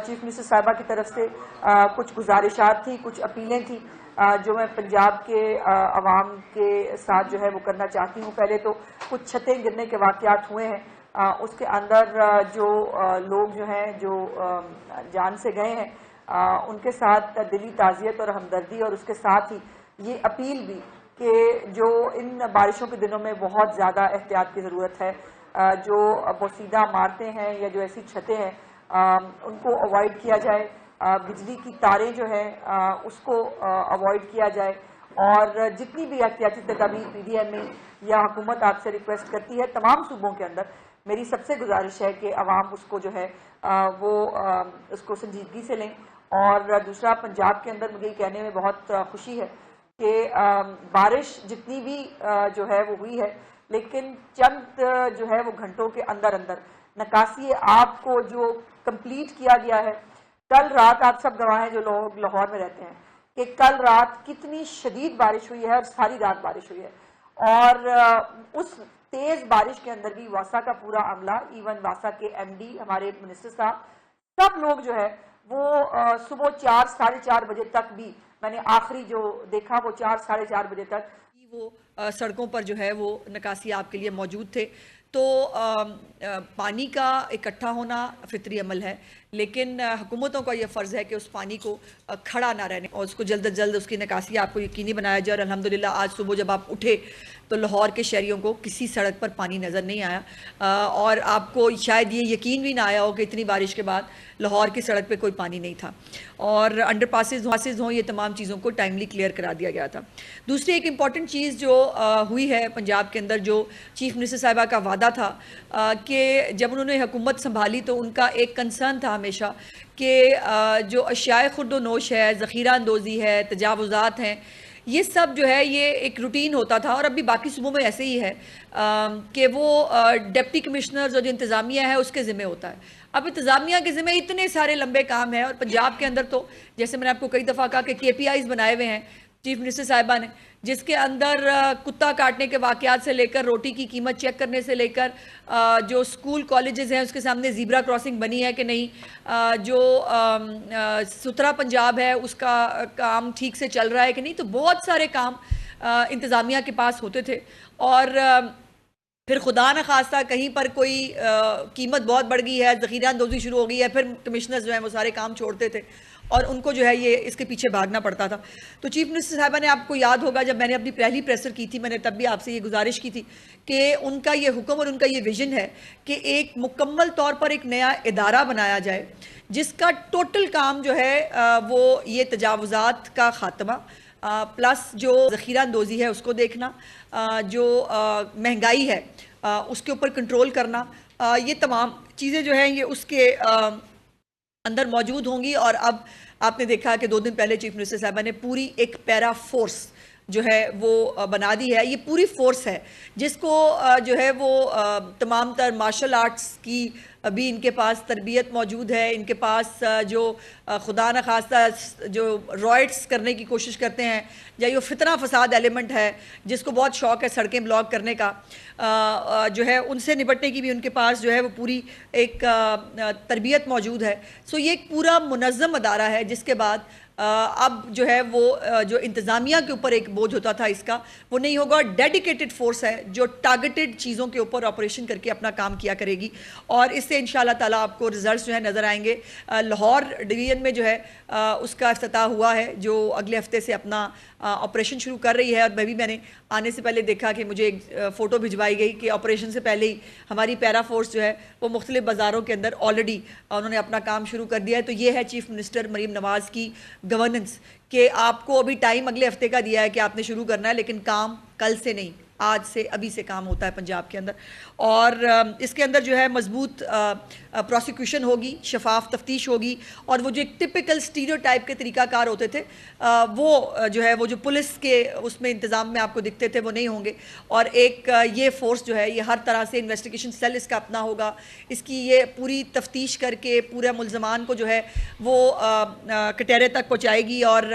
Chief minister साहिबा की तरफ से कुछ गुजारिशात थी, कुछ अपीलें थी जो मैं पंजाब के अवाम के साथ जो है वो करना चाहती हूँ। पहले तो कुछ छतें गिरने के वाक़यात हुए हैं, उसके अंदर जो लोग जो हैं जो जान से गए हैं उनके साथ दिली ताज़ियत और हमदर्दी, और उसके साथ ही ये अपील भी कि जो इन बारिशों के दिनों में बहुत ज़्यादा एहतियात की ज़रूरत है, जो बोसीदा इमारतें हैं या जो ऐसी छतें हैं उनको अवॉइड किया जाए, बिजली की तारें जो है उसको अवॉइड किया जाए, और जितनी भी एहतियाती तदाबीर PDM में या हुकूमत आपसे रिक्वेस्ट करती है तमाम सूबों के अंदर, मेरी सबसे गुजारिश है कि अवाम उसको जो है वो उसको संजीदगी से लें। और दूसरा, पंजाब के अंदर मुझे कहने में बहुत खुशी है कि बारिश जितनी भी जो है वो हुई है, लेकिन चंद जो है वो घंटों के अंदर अंदर नकासी आब को जो कंप्लीट किया गया है। कल रात आप सब गवाह हैं जो लोग लाहौर में रहते हैं कि कल रात कितनी शदीद बारिश हुई है और सारी रात बारिश हुई है, और उस तेज बारिश के अंदर भी वासा का पूरा अमला, इवन वासा के MD हमारे मिनिस्टर साहब, सब लोग जो है वो सुबह 4 साढ़े 4 बजे तक भी, मैंने आखिरी जो देखा वो 4 साढ़े 4 बजे तक वो सड़कों पर जो है वो नकासी आपके लिए मौजूद थे। तो पानी का इकट्ठा होना फितरी अमल है, लेकिन हुकूमतों का यह फ़र्ज़ है कि उस पानी को खड़ा ना रहने और उसको जल्द अज जल्द उसकी निकासी आपको यकीनी बनाया जाए। और अल्हम्दुलिल्लाह आज सुबह जब आप उठे तो लाहौर के शहरियों को किसी सड़क पर पानी नज़र नहीं आया, और आपको शायद ये यकीन भी ना आया हो कि इतनी बारिश के बाद लाहौर की सड़क पे कोई पानी नहीं था, और अंडरपासेस हों, ये तमाम चीज़ों को टाइमली क्लियर करा दिया गया था। दूसरी एक इम्पॉर्टेंट चीज़ जो हुई है पंजाब के अंदर, जो चीफ मिनिस्टर साहिबा का वादा था कि जब उन्होंने हुकूमत संभाली तो उनका एक कंसर्न था हमेशा कि जो अशियाए खुर्द नोश है, ज़ख़ीरा अंदोज़ी है, तजावुज़ात हैं, ये सब जो है ये एक रूटीन होता था, और अभी बाकी सूबों में ऐसे ही है कि वो डिप्टी कमिश्नर्स और जो इंतज़ामिया है उसके ज़िम्मे होता है। अब इंतज़ामिया के ज़िम्मे इतने सारे लंबे काम हैं, और पंजाब के अंदर तो जैसे मैंने आपको कई दफ़ा कहा कि KPIs बनाए हुए हैं चीफ मिनिस्टर साहिबा ने, जिसके अंदर कुत्ता काटने के वाक़यात से लेकर रोटी की कीमत चेक करने से लेकर जो स्कूल कॉलेजेस हैं उसके सामने ज़ीब्रा क्रॉसिंग बनी है कि नहीं, जो सुथरा पंजाब है उसका काम ठीक से चल रहा है कि नहीं, तो बहुत सारे काम इंतज़ामिया के पास होते थे। और फिर खुदा न खास्ता कहीं पर कोई कीमत बहुत बढ़ गई है, ज़ख़ीरा अंदोज़ी शुरू हो गई है, फिर कमिश्नर्स जो हैं वो सारे काम छोड़ते थे और उनको जो है ये इसके पीछे भागना पड़ता था। तो चीफ मिनिस्टर साहिबा ने, आपको याद होगा जब मैंने अपनी पहली प्रेसर की थी, मैंने तब भी आपसे ये गुजारिश की थी कि उनका ये हुक्म और उनका ये विजन है कि एक मुकम्मल तौर पर एक नया इदारा बनाया जाए जिसका टोटल काम जो है वो ये तजावुज़ात का ख़ात्मा, प्लस जो ज़ख़ीरा अंदोज़ी है उसको देखना, जो महंगाई है उसके ऊपर कंट्रोल करना, ये तमाम चीज़ें जो हैं ये उसके अंदर मौजूद होंगी। और अब आपने देखा कि 2 दिन पहले चीफ मिनिस्टर साहिबा ने पूरी एक पैरा फोर्स जो है वो बना दी है। ये पूरी फोर्स है जिसको जो है वो तमाम तर मार्शल आर्ट्स की अभी इनके पास तरबियत मौजूद है, इनके पास जो खुदा न खास्ता जो रॉयट्स करने की कोशिश करते हैं या ये फितना फसाद एलिमेंट है जिसको बहुत शौक़ है सड़कें ब्लॉक करने का, जो है उनसे निपटने की भी उनके पास जो है वो पूरी एक तरबियत मौजूद है। सो ये एक पूरा मुनज़्ज़म अदारा है जिसके बाद अब जो है वो जो इंतज़ामिया के ऊपर एक बोझ होता था इसका वो नहीं होगा। डेडिकेटेड फोर्स है जो टारगेटेड चीज़ों के ऊपर ऑपरेशन करके अपना काम किया करेगी और इससे इंशाअल्लाह ताला आपको रिजल्ट्स जो है नज़र आएंगे। लाहौर डिवीज़न में जो है उसका इफ्तिताह हुआ है जो अगले हफ्ते से अपना ऑपरेशन शुरू कर रही है। और मैंने आने से पहले देखा कि मुझे एक फ़ोटो भिजवाई गई कि ऑपरेशन से पहले ही हमारी पैरा फोर्स जो है वो मुख्तलिफ बाज़ारों के अंदर ऑलरेडी उन्होंने अपना काम शुरू कर दिया है। तो ये है चीफ मिनिस्टर मरीम नवाज़ की गवर्नेंस कि आपको अभी टाइम अगले हफ्ते का दिया है कि आपने शुरू करना है, लेकिन काम कल से नहीं, आज से अभी से काम होता है पंजाब के अंदर। और इसके अंदर जो है मजबूत प्रोसिक्यूशन होगी, शफाफ तफ्तीश होगी और वो जो एक टिपिकल स्टीरियोटाइप के तरीक़ाकार होते थे वो जो है वो जो पुलिस के उसमें इंतज़ाम में आपको दिखते थे वो नहीं होंगे। और एक ये फोर्स जो है ये हर तरह से इन्वेस्टिगेशन सेल इसका अपना होगा, इसकी ये पूरी तफ्तीश करके पूरे मुल्ज़मान को जो है वो कटहरे तक पहुँचाएगी और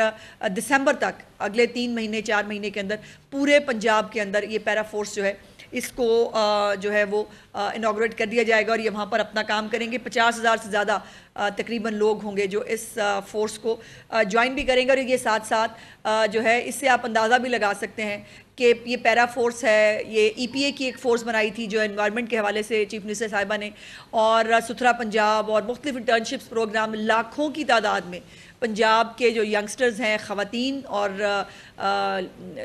दिसंबर तक अगले 3 महीने 4 महीने के अंदर पूरे पंजाब के अंदर ये पैरा फोर्स जो है इसको जो है वो इनॉग्रेट कर दिया जाएगा और ये वहाँ पर अपना काम करेंगे। 50,000 से ज़्यादा तकरीबन लोग होंगे जो इस फोर्स को ज्वाइन भी करेंगे। और ये साथ साथ जो है इससे आप अंदाज़ा भी लगा सकते हैं कि ये पैरा फोर्स है, ये EPA की एक फ़ोर्स बनाई थी जो एनवायरनमेंट के हवाले से चीफ मिनिस्टर साहिबा ने, और सुथरा पंजाब और मुख्तलिफ इंटर्नशिप्स प्रोग्राम, लाखों की तादाद में पंजाब के जो यंगस्टर्स हैं, ख़वातीन और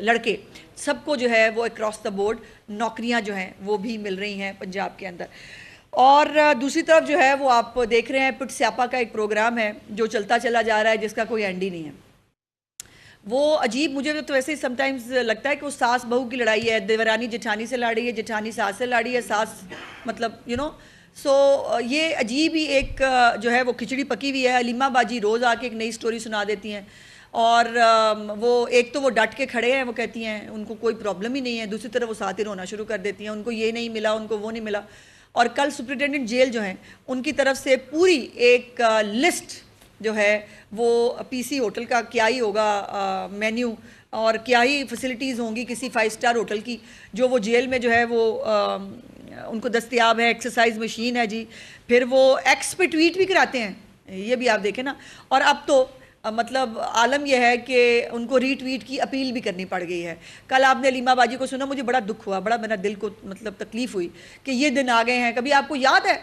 लड़के, सबको जो है वो अक्रॉस द बोर्ड नौकरियां जो हैं वो भी मिल रही हैं पंजाब के अंदर। और दूसरी तरफ जो है वो आप देख रहे हैं, पुट स्यापा का एक प्रोग्राम है जो चलता चला जा रहा है, जिसका कोई एंड ही नहीं है। वो अजीब, मुझे तो वैसे ही समटाइम्स लगता है कि वो सास बहू की लड़ाई है, देवरानी जेठानी से लड़ी है, जेठानी सास से लड़ी है, सास मतलब सो ये अजीब ही एक जो है वो खिचड़ी पकी हुई है। अलीमा बाजी रोज़ आके एक नई स्टोरी सुना देती हैं, और वो एक तो वो डट के खड़े हैं, वो कहती हैं उनको कोई प्रॉब्लम ही नहीं है, दूसरी तरफ वो साथ ही रोना शुरू कर देती हैं, उनको ये नहीं मिला, उनको वो नहीं मिला। और कल सुप्रिटेंडेंट जेल जो हैं उनकी तरफ से पूरी एक लिस्ट जो है वो PC होटल का क्या ही होगा मेन्यू, और क्या ही फैसिलिटीज़ होंगी किसी 5 स्टार होटल की, जो वो जेल में जो है वो उनको दस्तयाब है। एक्सरसाइज मशीन है जी, फिर वो एक्स पे ट्वीट भी कराते हैं, ये भी आप देखें ना। और अब तो मतलब आलम यह है कि उनको रीट्वीट की अपील भी करनी पड़ गई है। कल आपने अलीमा बाजी को सुना, मुझे बड़ा दुख हुआ, बड़ा मेरा दिल को मतलब तकलीफ़ हुई कि ये दिन आ गए हैं। कभी आपको याद है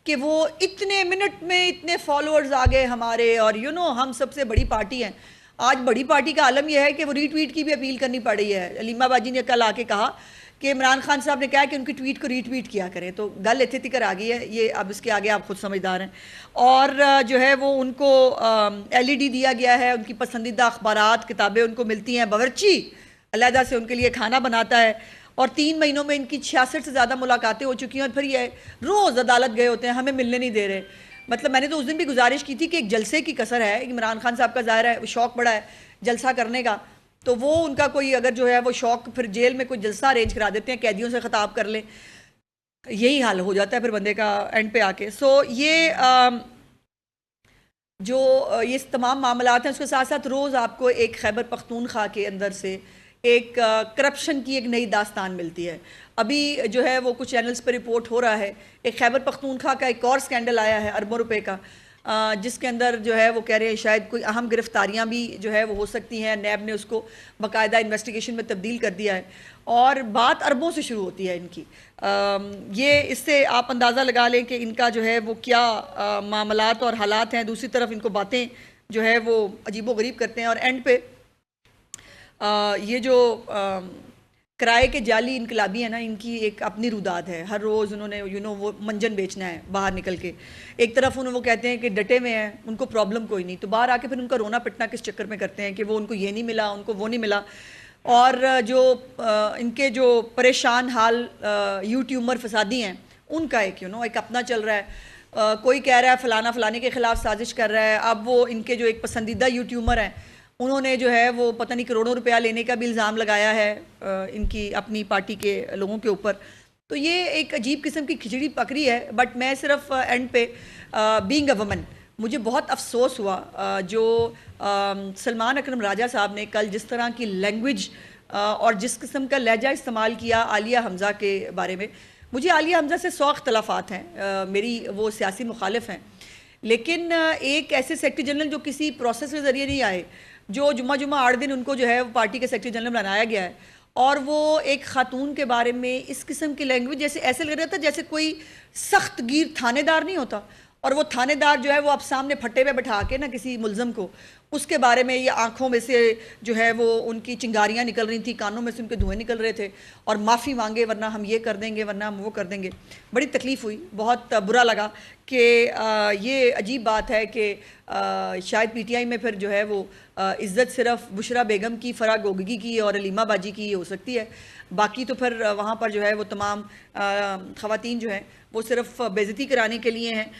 कि वो इतने मिनट में इतने फॉलोअर्स आ गए हमारे, और हम सबसे बड़ी पार्टी हैं। आज बड़ी पार्टी का आलम यह है कि वो रीट्वीट की भी अपील करनी पड़ रही है। अलीमा बाजी ने कल आके कहा कि इमरान खान साहब ने कहा कि उनकी ट्वीट को रीट्वीट किया करें, तो गल इतने तिकर आ गई है ये। अब इसके आगे आप खुद समझदार हैं। और जो है वो उनको LED दिया गया है, उनकी पसंदीदा अखबारात किताबें उनको मिलती हैं, बावर्ची अलहदा से उनके लिए खाना बनाता है, और 3 महीनों में इनकी 66 से ज़्यादा मुलाकातें हो चुकी हैं। और फिर ये रोज़ अदालत गए होते हैं, हमें मिलने नहीं दे रहे। मतलब मैंने तो उस दिन भी गुजारिश की थी कि एक जलसे की कसर है, इमरान खान साहब का ज़ाहिर है शौक़ बड़ा है जलसा करने का, तो वो उनका कोई अगर जो है वो शौक़ फिर जेल में कोई जलसा अरेंज करा देते हैं, कैदियों से ख़िताब कर लें, यही हाल हो जाता है फिर बंदे का एंड पे आके। सो ये जो ये तमाम मामलात हैं, उसके साथ साथ रोज़ आपको एक खैबर पख्तूनख्वा के अंदर से एक करप्शन की एक नई दास्तान मिलती है। अभी जो है वो कुछ चैनल्स पर रिपोर्ट हो रहा है, एक खैबर पख्तूनख्वा का एक और स्कैंडल आया है अरबों रुपए का, जिसके अंदर जो है वो कह रहे हैं शायद कोई अहम गिरफ्तारियां भी जो है वो हो सकती हैं। नैब ने उसको बाकायदा इन्वेस्टिगेशन में तब्दील कर दिया है, और बात अरबों से शुरू होती है इनकी। ये इससे आप अंदाज़ा लगा लें कि इनका जो है वो क्या मामलात और हालात हैं। दूसरी तरफ इनको बातें जो है वो अजीबो गरीब करते हैं, और एंड पे ये जो किराए के जाली इनकलाबी है ना, इनकी एक अपनी रुदाद है। हर रोज़ उन्होंने वो मंजन बेचना है बाहर निकल के। एक तरफ उन्हें वो कहते हैं कि डटे हुए हैं, उनको प्रॉब्लम कोई नहीं, तो बाहर आके फिर उनका रोना पिटना किस चक्कर में करते हैं कि वो उनको ये नहीं मिला, उनको वो नहीं मिला। और जो इनके जो परेशान हाल यूट्यूबर फसादी हैं, उनका एक एक अपना चल रहा है। कोई कह रहा है फ़लाना फ़लाने के ख़िलाफ़ साजिश कर रहा है। अब वो इनके जो एक पसंदीदा यूट्यूबर हैं, उन्होंने जो है वो पता नहीं करोड़ों रुपया लेने का भी इल्ज़ाम लगाया है इनकी अपनी पार्टी के लोगों के ऊपर। तो ये एक अजीब किस्म की खिचड़ी पकड़ी है। बट मैं सिर्फ एंड पे बीइंग अ वुमन, मुझे बहुत अफसोस हुआ जो सलमान अकरम राजा साहब ने कल जिस तरह की लैंग्वेज और जिस किस्म का लहजा इस्तेमाल किया आलिया हमज़ा के बारे में। मुझे आलिया हमज़ा से 100 इख्तलाफात हैं, मेरी वो सियासी मुखालिफ हैं, लेकिन एक ऐसे सेक्रेटरी जनरल जो किसी प्रोसेस के ज़रिए नहीं आए, जो जुम्मा 8 दिन उनको जो है वो पार्टी के सेक्रेटरी जनरल बनाया गया है, और वो एक खातून के बारे में इस किस्म की लैंग्वेज, जैसे ऐसे लग रहा था जैसे कोई सख्त गिर थानेदार नहीं होता, और वो थानेदार जो है वो आप सामने फट्टे पे बैठा के ना किसी मुलजम को, उसके बारे में ये आंखों में से जो है वो उनकी चिंगारियां निकल रही थी, कानों में से उनके धुएं निकल रहे थे, और माफ़ी मांगे वरना हम ये कर देंगे, वरना हम वो कर देंगे। बड़ी तकलीफ़ हुई, बहुत बुरा लगा कि ये अजीब बात है कि शायद PTI में फिर जो है वो इज़्ज़त सिर्फ बुशरा बेगम की, फराह गोगी की और अलीमा बाजी की हो सकती है। बाकी तो फिर वहाँ पर जो है वो तमाम ख़वातीन जो हैं वो सिर्फ बेइज्जती कराने के लिए हैं।